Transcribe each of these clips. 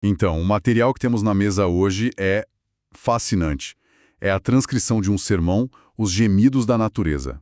Então, o material que temos na mesa hoje é fascinante. É a transcrição de um sermão, Os Gemidos da Natureza.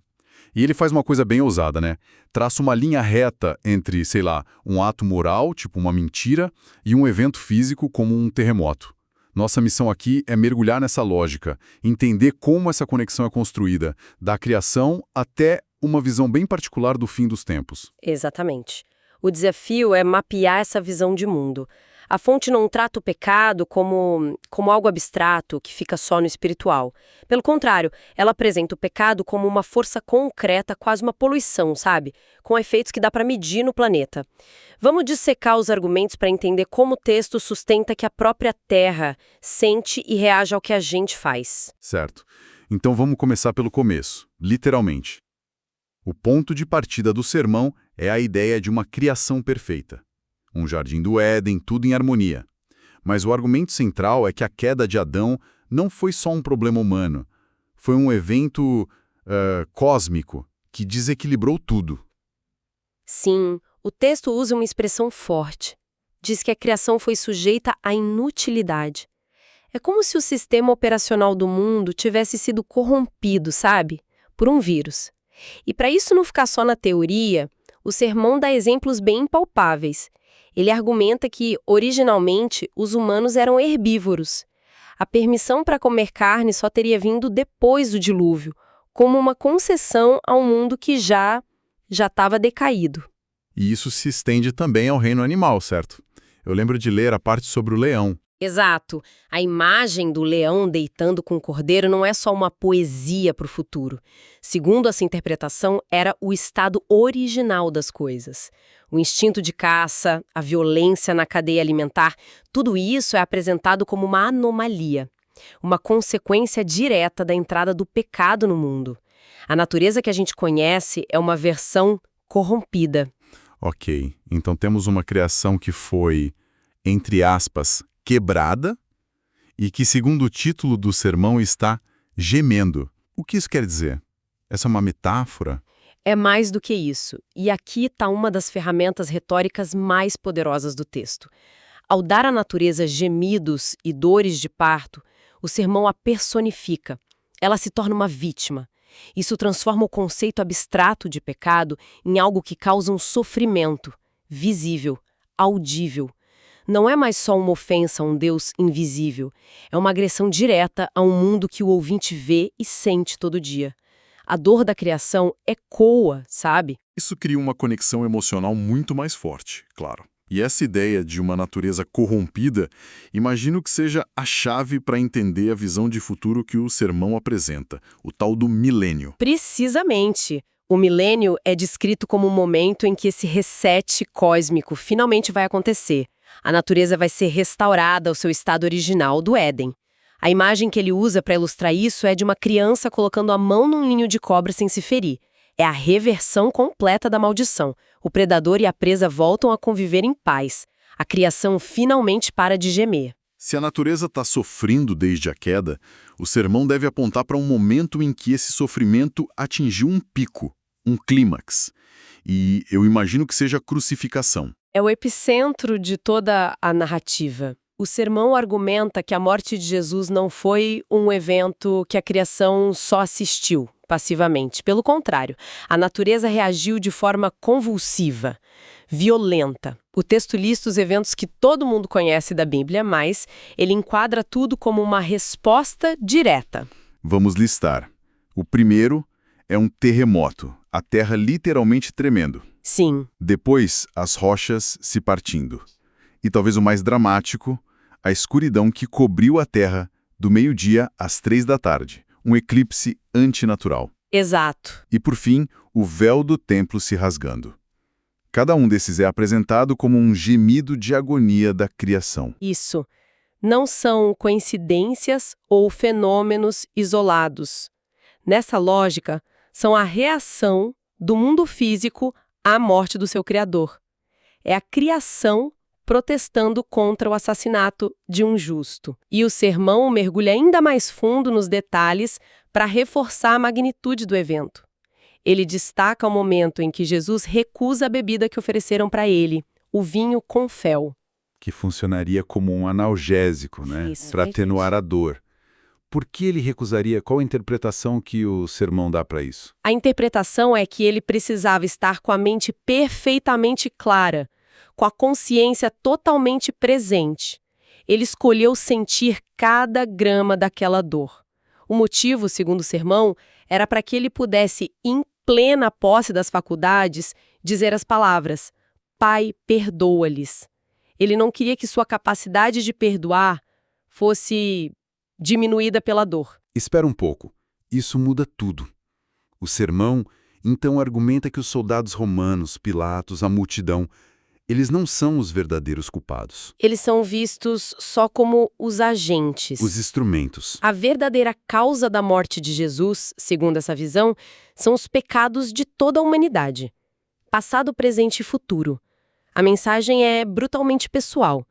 E ele faz uma coisa bem ousada, né? Traça uma linha reta entre, sei lá, um ato moral, tipo uma mentira, e um evento físico como um terremoto. Nossa missão aqui é mergulhar nessa lógica, entender como essa conexão é construída, da criação até uma visão bem particular do fim dos tempos. Exatamente. O desafio é mapear essa visão de mundo. A fonte não trata o pecado como algo abstrato que fica só no espiritual. Pelo contrário, ela apresenta o pecado como uma força concreta, quase uma poluição, sabe? Com efeitos que dá para medir no planeta. Vamos dissecar os argumentos para entender como o texto sustenta que a própria Terra sente e reage ao que a gente faz. Certo. Então vamos começar pelo começo, literalmente. O ponto de partida do sermão é a ideia de uma criação perfeita. Um jardim do Éden, tudo em harmonia. Mas o argumento central é que a queda de Adão não foi só um problema humano. Foi um evento cósmico que desequilibrou tudo. Sim, o texto usa uma expressão forte. Diz que a criação foi sujeita à inutilidade. É como se o sistema operacional do mundo tivesse sido corrompido, sabe? Por um vírus. E para isso não ficar só na teoria, o sermão dá exemplos bem impalpáveis. Ele argumenta que, originalmente, os humanos eram herbívoros. A permissão para comer carne só teria vindo depois do dilúvio, como uma concessão a um mundo que já estava decaído. E isso se estende também ao reino animal, certo? Eu lembro de ler a parte sobre o leão. Exato. A imagem do leão deitando com o cordeiro não é só uma poesia para o futuro. Segundo essa interpretação, era o estado original das coisas. O instinto de caça, a violência na cadeia alimentar, tudo isso é apresentado como uma anomalia, uma consequência direta da entrada do pecado no mundo. A natureza que a gente conhece é uma versão corrompida. Ok, então temos uma criação que foi, entre aspas, quebrada e que, segundo o título do sermão, está gemendo. O que isso quer dizer? Essa é uma metáfora? É mais do que isso, e aqui está uma das ferramentas retóricas mais poderosas do texto. Ao dar à natureza gemidos e dores de parto, o sermão a personifica. Ela se torna uma vítima. Isso transforma o conceito abstrato de pecado em algo que causa um sofrimento, visível, audível. Não é mais só uma ofensa a um Deus invisível, é uma agressão direta a um mundo que o ouvinte vê e sente todo dia. A dor da criação ecoa, sabe? Isso cria uma conexão emocional muito mais forte, claro. E essa ideia de uma natureza corrompida, imagino que seja a chave para entender a visão de futuro que o sermão apresenta, o tal do milênio. Precisamente. O milênio é descrito como um momento em que esse reset cósmico finalmente vai acontecer. A natureza vai ser restaurada ao seu estado original do Éden. A imagem que ele usa para ilustrar isso é de uma criança colocando a mão num ninho de cobra sem se ferir. É a reversão completa da maldição. O predador e a presa voltam a conviver em paz. A criação finalmente para de gemer. Se a natureza está sofrendo desde a queda, o sermão deve apontar para um momento em que esse sofrimento atingiu um pico, um clímax. E eu imagino que seja a crucificação. É o epicentro de toda a narrativa. O sermão argumenta que a morte de Jesus não foi um evento que a criação só assistiu passivamente. Pelo contrário, a natureza reagiu de forma convulsiva, violenta. O texto lista os eventos que todo mundo conhece da Bíblia, mas ele enquadra tudo como uma resposta direta. Vamos listar. O primeiro é um terremoto, a terra literalmente tremendo. Sim. Depois, as rochas se partindo. E talvez o mais dramático, a escuridão que cobriu a terra do meio-dia às 3 da tarde. Um eclipse antinatural. Exato. E, por fim, o véu do templo se rasgando. Cada um desses é apresentado como um gemido de agonia da criação. Isso. Não são coincidências ou fenômenos isolados. Nessa lógica, são a reação do mundo físico à morte do seu criador. É a criação protestando contra o assassinato de um justo. E o sermão mergulha ainda mais fundo nos detalhes para reforçar a magnitude do evento. Ele destaca o momento em que Jesus recusa a bebida que ofereceram para ele, o vinho com fel. que funcionaria como um analgésico, né? Isso, Para perfeito. atenuar a dor. Por que ele recusaria? Qual a interpretação que o sermão dá para isso? A interpretação é que ele precisava estar com a mente perfeitamente clara, com a consciência totalmente presente. Ele escolheu sentir cada grama daquela dor. O motivo, segundo o sermão, era para que ele pudesse, em plena posse das faculdades, dizer as palavras: Pai, perdoa-lhes. Ele não queria que sua capacidade de perdoar fosse diminuída pela dor. Espera um pouco. Isso muda tudo. O sermão, então, argumenta que os soldados romanos, Pilatos, a multidão, eles não são os verdadeiros culpados. Eles são vistos só como os agentes. Os instrumentos. A verdadeira causa da morte de Jesus, segundo essa visão, são os pecados de toda a humanidade. Passado, presente e futuro. A mensagem é brutalmente pessoal.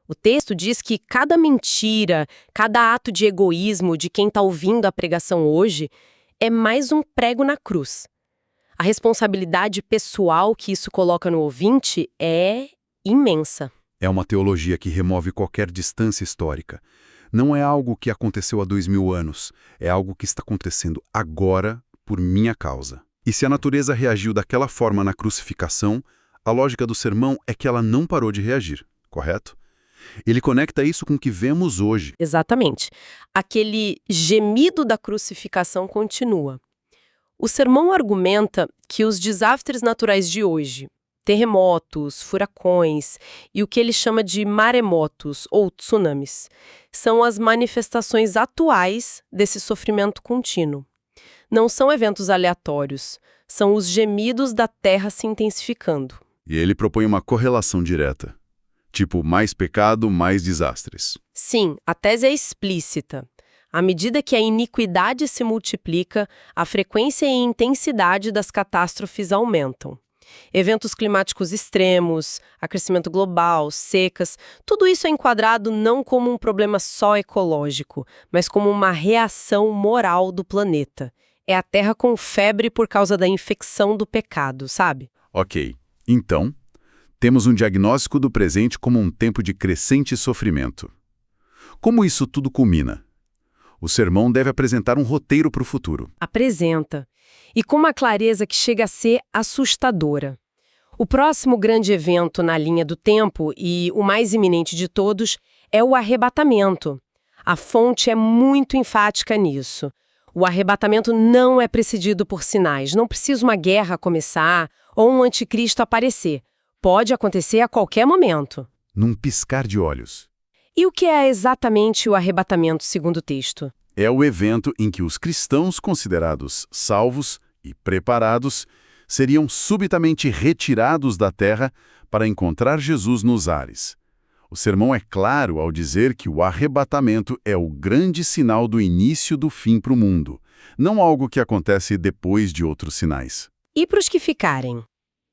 O texto diz que cada mentira, cada ato de egoísmo de quem está ouvindo a pregação hoje é mais um prego na cruz. A responsabilidade pessoal que isso coloca no ouvinte é imensa. É uma teologia que remove qualquer distância histórica. Não é algo que aconteceu há 2000 anos. É algo que está acontecendo agora por minha causa. E se a natureza reagiu daquela forma na crucificação, a lógica do sermão é que ela não parou de reagir, correto? Ele conecta isso com o que vemos hoje. Exatamente. Aquele gemido da crucificação continua. O sermão argumenta que os desastres naturais de hoje, terremotos, furacões e o que ele chama de maremotos ou tsunamis, são as manifestações atuais desse sofrimento contínuo. Não são eventos aleatórios, são os gemidos da terra se intensificando. E ele propõe uma correlação direta. Tipo, mais pecado, mais desastres. Sim, a tese é explícita. À medida que a iniquidade se multiplica, a frequência e a intensidade das catástrofes aumentam. Eventos climáticos extremos, aquecimento global, secas, tudo isso é enquadrado não como um problema só ecológico, mas como uma reação moral do planeta. É a Terra com febre por causa da infecção do pecado, sabe? Ok, então, temos um diagnóstico do presente como um tempo de crescente sofrimento. Como isso tudo culmina? O sermão deve apresentar um roteiro para o futuro. Apresenta. E com uma clareza que chega a ser assustadora. O próximo grande evento na linha do tempo, e o mais iminente de todos, é o arrebatamento. A fonte é muito enfática nisso. O arrebatamento não é precedido por sinais. Não precisa uma guerra começar ou um anticristo aparecer. Pode acontecer a qualquer momento. Num piscar de olhos. E o que é exatamente o arrebatamento, segundo o texto? É o evento em que os cristãos considerados salvos e preparados seriam subitamente retirados da terra para encontrar Jesus nos ares. O sermão é claro ao dizer que o arrebatamento é o grande sinal do início do fim para o mundo, não algo que acontece depois de outros sinais. E para os que ficarem?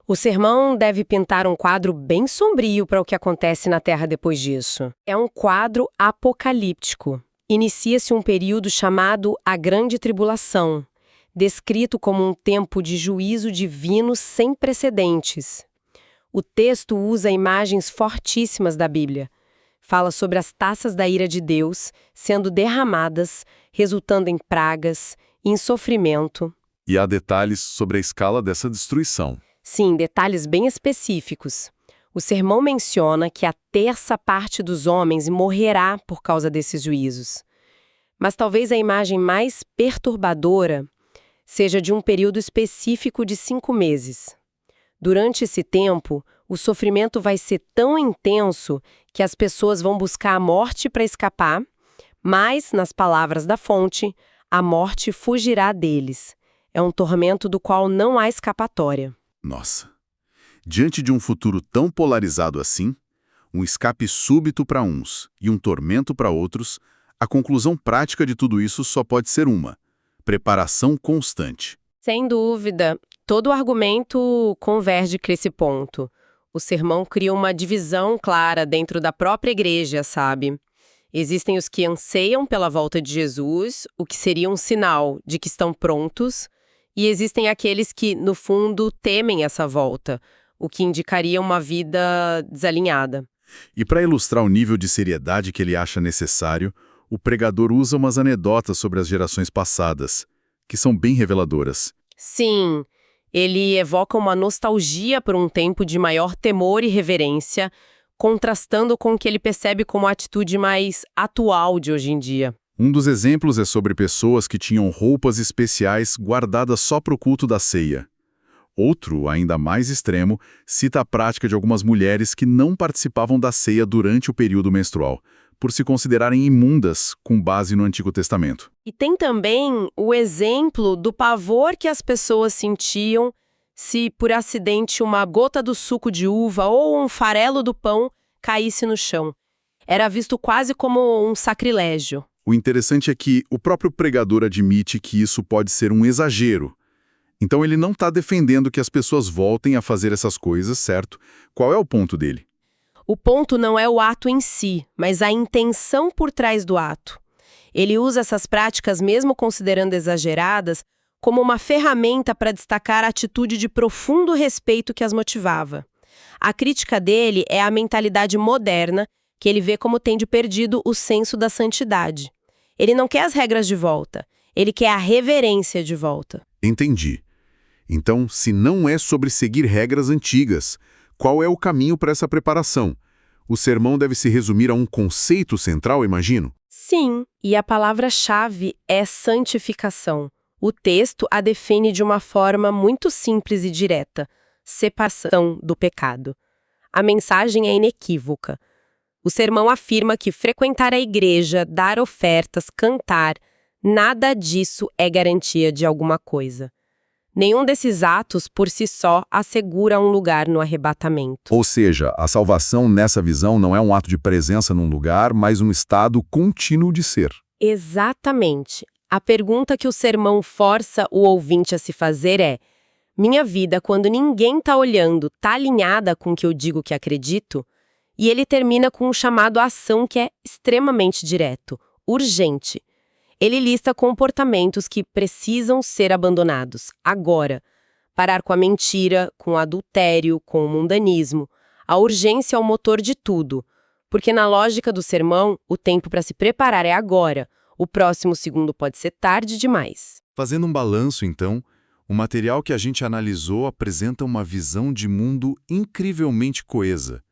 O sermão deve pintar um quadro bem sombrio para o que acontece na Terra depois disso. É um quadro apocalíptico. Inicia-se um período chamado a Grande Tribulação, descrito como um tempo de juízo divino sem precedentes. O texto usa imagens fortíssimas da Bíblia. Fala sobre as taças da ira de Deus sendo derramadas, resultando em pragas, em sofrimento. E há detalhes sobre a escala dessa destruição. Sim, detalhes bem específicos. O sermão menciona que a terça parte dos homens morrerá por causa desses juízos. Mas talvez a imagem mais perturbadora seja de um período específico de 5 meses. Durante esse tempo, o sofrimento vai ser tão intenso que as pessoas vão buscar a morte para escapar, mas, nas palavras da fonte, a morte fugirá deles. É um tormento do qual não há escapatória. Nossa! Diante de um futuro tão polarizado assim, um escape súbito para uns e um tormento para outros, a conclusão prática de tudo isso só pode ser uma: preparação constante. Sem dúvida, todo o argumento converge para esse ponto. O sermão cria uma divisão clara dentro da própria igreja, sabe? Existem os que anseiam pela volta de Jesus, o que seria um sinal de que estão prontos, e existem aqueles que, no fundo, temem essa volta, o que indicaria uma vida desalinhada. E para ilustrar o nível de seriedade que ele acha necessário, o pregador usa umas anedotas sobre as gerações passadas, que são bem reveladoras. Sim, ele evoca uma nostalgia por um tempo de maior temor e reverência, contrastando com o que ele percebe como a atitude mais atual de hoje em dia. Um dos exemplos é sobre pessoas que tinham roupas especiais guardadas só para o culto da ceia. Outro, ainda mais extremo, cita a prática de algumas mulheres que não participavam da ceia durante o período menstrual, por se considerarem imundas com base no Antigo Testamento. E tem também o exemplo do pavor que as pessoas sentiam se, por acidente, uma gota do suco de uva ou um farelo do pão caísse no chão. Era visto quase como um sacrilégio. O interessante é que o próprio pregador admite que isso pode ser um exagero. Então ele não está defendendo que as pessoas voltem a fazer essas coisas, certo? Qual é o ponto dele? O ponto não é o ato em si, mas a intenção por trás do ato. Ele usa essas práticas, mesmo considerando exageradas, como uma ferramenta para destacar a atitude de profundo respeito que as motivava. A crítica dele é a mentalidade moderna, que ele vê como tendo perdido o senso da santidade. Ele não quer as regras de volta, ele quer a reverência de volta. Entendi. Então, se não é sobre seguir regras antigas, qual é o caminho para essa preparação? O sermão deve se resumir a um conceito central, imagino? Sim, e a palavra-chave é santificação. O texto a define de uma forma muito simples e direta: separação do pecado. A mensagem é inequívoca. O sermão afirma que frequentar a igreja, dar ofertas, cantar, nada disso é garantia de alguma coisa. Nenhum desses atos, por si só, assegura um lugar no arrebatamento. Ou seja, a salvação nessa visão não é um ato de presença num lugar, mas um estado contínuo de ser. Exatamente. A pergunta que o sermão força o ouvinte a se fazer é: minha vida, quando ninguém está olhando, está alinhada com o que eu digo que acredito? E ele termina com um chamado à ação que é extremamente direto, urgente. Ele lista comportamentos que precisam ser abandonados, agora. Parar com a mentira, com o adultério, com o mundanismo. A urgência é o motor de tudo. Porque na lógica do sermão, o tempo para se preparar é agora. O próximo segundo pode ser tarde demais. Fazendo um balanço, então, o material que a gente analisou apresenta uma visão de mundo incrivelmente coesa.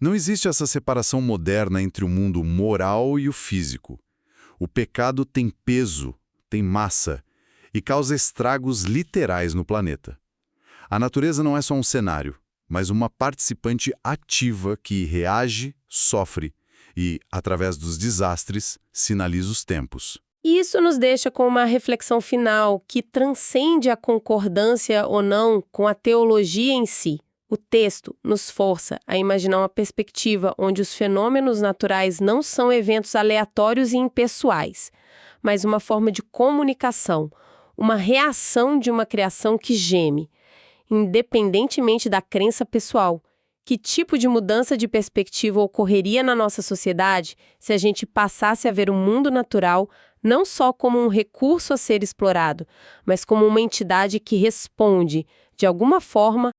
Não existe essa separação moderna entre o mundo moral e o físico. O pecado tem peso, tem massa e causa estragos literais no planeta. A natureza não é só um cenário, mas uma participante ativa que reage, sofre e, através dos desastres, sinaliza os tempos. E isso nos deixa com uma reflexão final que transcende a concordância ou não com a teologia em si. O texto nos força a imaginar uma perspectiva onde os fenômenos naturais não são eventos aleatórios e impessoais, mas uma forma de comunicação, uma reação de uma criação que geme, independentemente da crença pessoal. Que tipo de mudança de perspectiva ocorreria na nossa sociedade se a gente passasse a ver o mundo natural não só como um recurso a ser explorado, mas como uma entidade que responde, de alguma forma,